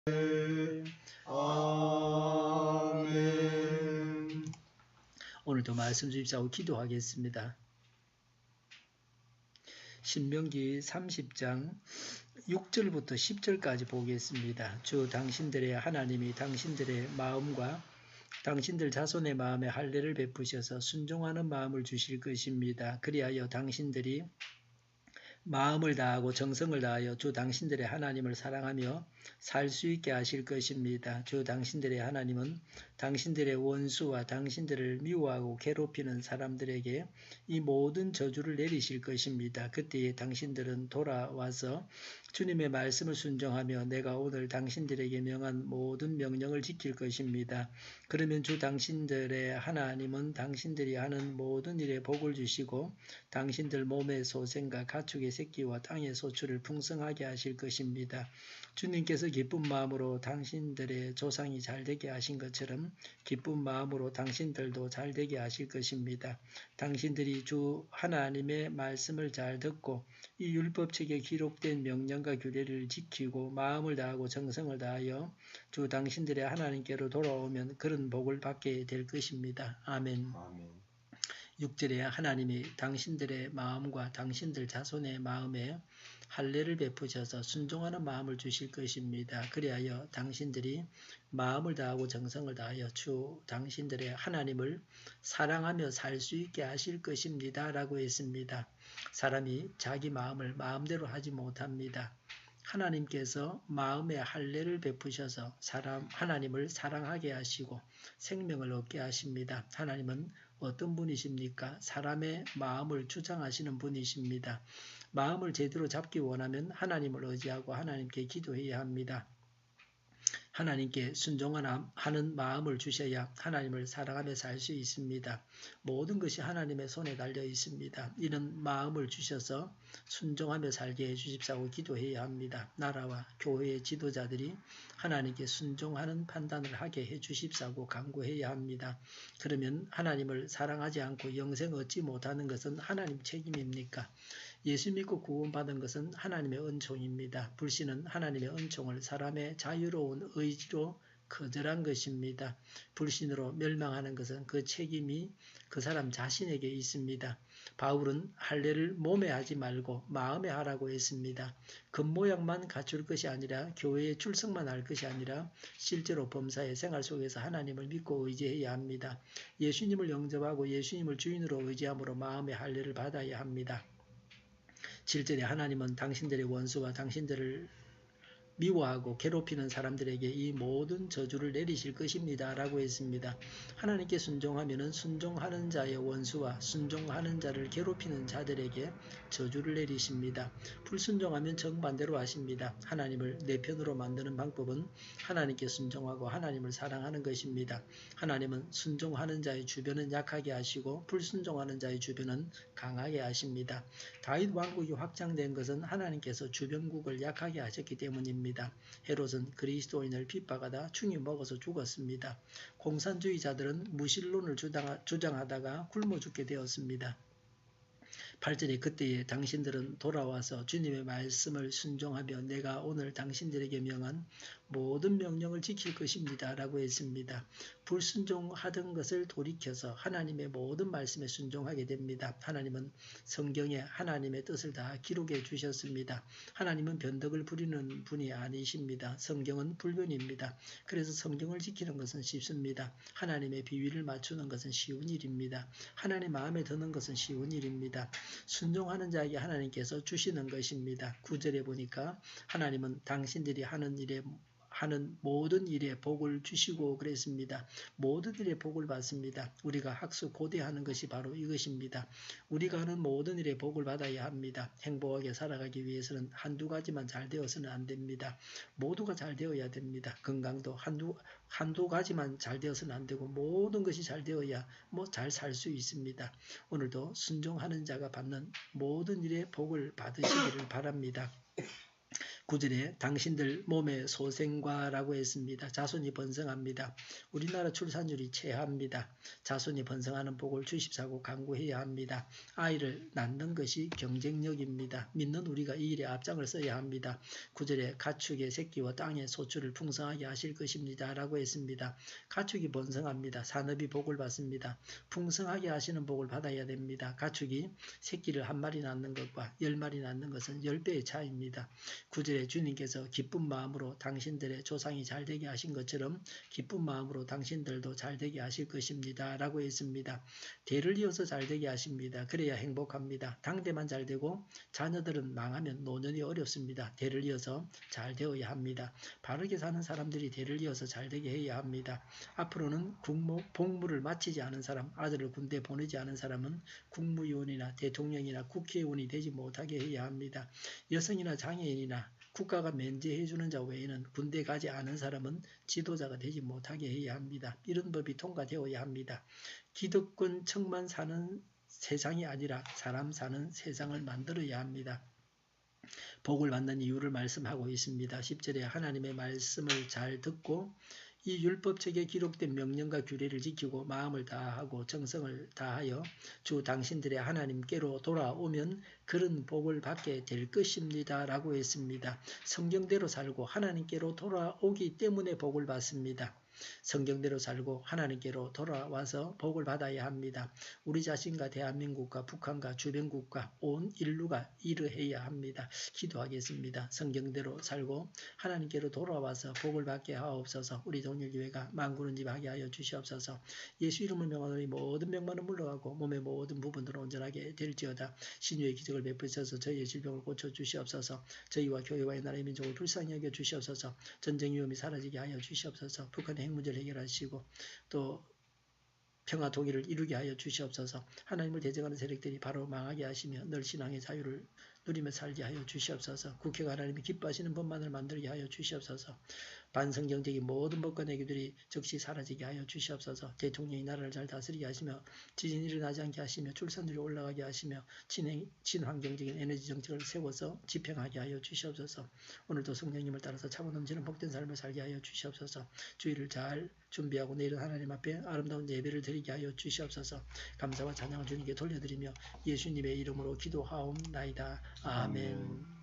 아멘. 오늘도 말씀 주십사고 기도하겠습니다. 신명기 30장 6절부터 10절까지 보겠습니다. 주 당신들의 하나님이 당신들의 마음과 당신들 자손의 마음에 할례를 베푸셔서 순종하는 마음을 주실 것입니다. 그리하여 당신들이 마음을 다하고 정성을 다하여 주 당신들의 하나님을 사랑하며 살 수 있게 하실 것입니다. 주 당신들의 하나님은 당신들의 원수와 당신들을 미워하고 괴롭히는 사람들에게 이 모든 저주를 내리실 것입니다. 그때에 당신들은 돌아와서 주님의 말씀을 순종하며 내가 오늘 당신들에게 명한 모든 명령을 지킬 것입니다. 그러면 주 당신들의 하나님은 당신들이 하는 모든 일에 복을 주시고 당신들 몸의 소생과 가축의 새끼와 땅의 소출을 풍성하게 하실 것입니다. 주님께서 기쁜 마음으로 당신들의 조상이 잘되게 하신 것처럼 기쁜 마음으로 당신들도 잘되게 하실 것입니다. 당신들이 주 하나님의 말씀을 잘 듣고 이 율법책에 기록된 명령과 규례를 지키고 마음을 다하고 정성을 다하여 주 당신들의 하나님께로 돌아오면 그런 복을 받게 될 것입니다. 아멘. 6절에 하나님이 당신들의 마음과 당신들 자손의 마음에 할례를 베푸셔서 순종하는 마음을 주실 것입니다. 그리하여 당신들이 마음을 다하고 정성을 다하여 주 당신들의 하나님을 사랑하며 살 수 있게 하실 것입니다. 라고 했습니다. 사람이 자기 마음을 마음대로 하지 못합니다. 하나님께서 마음에 할례를 베푸셔서 하나님을 사랑하게 하시고 생명을 얻게 하십니다. 하나님은 어떤 분이십니까? 사람의 마음을 주장하시는 분이십니다. 마음을 제대로 잡기 원하면 하나님을 의지하고 하나님께 기도해야 합니다. 하나님께 순종하는 마음을 주셔야 하나님을 사랑하며 살 수 있습니다. 모든 것이 하나님의 손에 달려 있습니다. 이런 마음을 주셔서 순종하며 살게 해주십사고 기도해야 합니다. 나라와 교회의 지도자들이 하나님께 순종하는 판단을 하게 해주십사고 간구해야 합니다. 그러면 하나님을 사랑하지 않고 영생 얻지 못하는 것은 하나님 책임입니까? 예수 믿고 구원받은 것은 하나님의 은총입니다. 불신은 하나님의 은총을 사람의 자유로운 의지로 거절한 것입니다. 불신으로 멸망하는 것은 그 책임이 그 사람 자신에게 있습니다. 바울은 할례를 몸에 하지 말고 마음에 하라고 했습니다. 겉모양만 갖출 것이 아니라 교회에 출석만 할 것이 아니라 실제로 범사의 생활 속에서 하나님을 믿고 의지해야 합니다. 예수님을 영접하고 예수님을 주인으로 의지함으로 마음의 할례를 받아야 합니다. 7절에 하나님은 당신들의 원수와 당신들을 미워하고 괴롭히는 사람들에게 이 모든 저주를 내리실 것입니다. 라고 했습니다. 하나님께 순종하면 순종하는 자의 원수와 순종하는 자를 괴롭히는 자들에게 저주를 내리십니다. 불순종하면 정반대로 하십니다. 하나님을 내 편으로 만드는 방법은 하나님께 순종하고 하나님을 사랑하는 것입니다. 하나님은 순종하는 자의 주변은 약하게 하시고 불순종하는 자의 주변은 강하게 하십니다. 다윗 왕국이 확장된 것은 하나님께서 주변국을 약하게 하셨기 때문입니다. 헤롯은 그리스도인을 핍박하다 충이 먹어서 죽었습니다. 공산주의자들은 무신론을 주장하다가 굶어 죽게 되었습니다. 8절에 그때에 당신들은 돌아와서 주님의 말씀을 순종하며 내가 오늘 당신들에게 명한 모든 명령을 지킬 것입니다. 라고 했습니다. 불순종하던 것을 돌이켜서 하나님의 모든 말씀에 순종하게 됩니다. 하나님은 성경에 하나님의 뜻을 다 기록해 주셨습니다. 하나님은 변덕을 부리는 분이 아니십니다. 성경은 불변입니다. 그래서 성경을 지키는 것은 쉽습니다. 하나님의 비위를 맞추는 것은 쉬운 일입니다. 하나님 마음에 드는 것은 쉬운 일입니다. 순종하는 자에게 하나님께서 주시는 것입니다. 9절에 보니까 하나님은 당신들이 하는 모든 일에 복을 주시고 그랬습니다. 모든 일에 복을 받습니다. 우리가 학수 고대하는 것이 바로 이것입니다. 우리가 하는 모든 일에 복을 받아야 합니다. 행복하게 살아가기 위해서는 한두 가지만 잘 되어서는 안 됩니다. 모두가 잘 되어야 됩니다. 건강도 한두 가지만 잘 되어서는 안 되고 모든 것이 잘 되어야 잘 살 수 있습니다. 오늘도 순종하는 자가 받는 모든 일에 복을 받으시기를 바랍니다. 9절에 당신들 몸의 소생과라고 했습니다. 자손이 번성합니다. 우리나라 출산율이 최하입니다. 자손이 번성하는 복을 주십사고 간구해야 합니다. 아이를 낳는 것이 경쟁력입니다. 믿는 우리가 이 일에 앞장을 써야 합니다. 9절에 가축의 새끼와 땅의 소출을 풍성하게 하실 것입니다. 라고 했습니다. 가축이 번성합니다. 산업이 복을 받습니다. 풍성하게 하시는 복을 받아야 됩니다. 가축이 새끼를 한 마리 낳는 것과 10마리 낳는 것은 10배의 차이입니다. 9절에 주님께서 기쁜 마음으로 당신들의 조상이 잘되게 하신 것처럼 기쁜 마음으로 당신들도 잘되게 하실 것입니다. 라고 했습니다. 대를 이어서 잘되게 하십니다. 그래야 행복합니다. 당대만 잘되고 자녀들은 망하면 노년이 어렵습니다. 대를 이어서 잘되어야 합니다. 바르게 사는 사람들이 대를 이어서 잘되게 해야 합니다. 앞으로는 복무를 마치지 않은 사람, 아들을 군대 보내지 않은 사람은 국무위원이나 대통령이나 국회의원이 되지 못하게 해야 합니다. 여성이나 장애인이나 국가가 면제해주는 자 외에는 군대 가지 않은 사람은 지도자가 되지 못하게 해야 합니다. 이런 법이 통과되어야 합니다. 기득권층만 사는 세상이 아니라 사람 사는 세상을 만들어야 합니다. 복을 받는 이유를 말씀하고 있습니다. 10절에 하나님의 말씀을 잘 듣고 이 율법책에 기록된 명령과 규례를 지키고 마음을 다하고 정성을 다하여 주 당신들의 하나님께로 돌아오면 그런 복을 받게 될 것입니다. 라고 했습니다. 성경대로 살고 하나님께로 돌아오기 때문에 복을 받습니다. 성경대로 살고 하나님께로 돌아와서 복을 받아야 합니다. 우리 자신과 대한민국과 북한과 주변국가 온 인류가 이러해야 합니다. 기도하겠습니다. 성경대로 살고 하나님께로 돌아와서 복을 받게 하옵소서. 우리 동일교회가 만군은집하게 하여 주시옵소서. 예수 이름을 명하노니 모든 병만은 물러가고 몸의 모든 부분들은 온전하게 될지어다. 신유의 기적을 베푸셔서 저희의 질병을 고쳐주시옵소서. 저희와 교회와의 나라의 민족을 불쌍히 여겨 주시옵소서. 전쟁 위험이 사라지게 하여 주시옵소서. 북한의 핵 문제를 해결하시고 또 평화 통일을 이루게 하여 주시옵소서. 하나님을 대적하는 세력들이 바로 망하게 하시며 늘 신앙의 자유를 누리며 살게 하여 주시옵소서. 국회가 하나님이 기뻐하시는 법만을 만들게 하여 주시옵소서. 반성경적인 모든 법과 내규들이 즉시 사라지게 하여 주시옵소서. 대통령이 나라를 잘 다스리게 하시며 지진이 일어나지 않게 하시며 출산율이 올라가게 하시며 친환경적인 에너지 정책을 세워서 집행하게 하여 주시옵소서. 오늘도 성령님을 따라서 차고 넘치는 복된 삶을 살게 하여 주시옵소서. 주일을 잘 준비하고 내일은 하나님 앞에 아름다운 예배를 드리게 하여 주시옵소서. 감사와 찬양을 주님께 돌려드리며 예수님의 이름으로 기도하옵나이다. 아멘.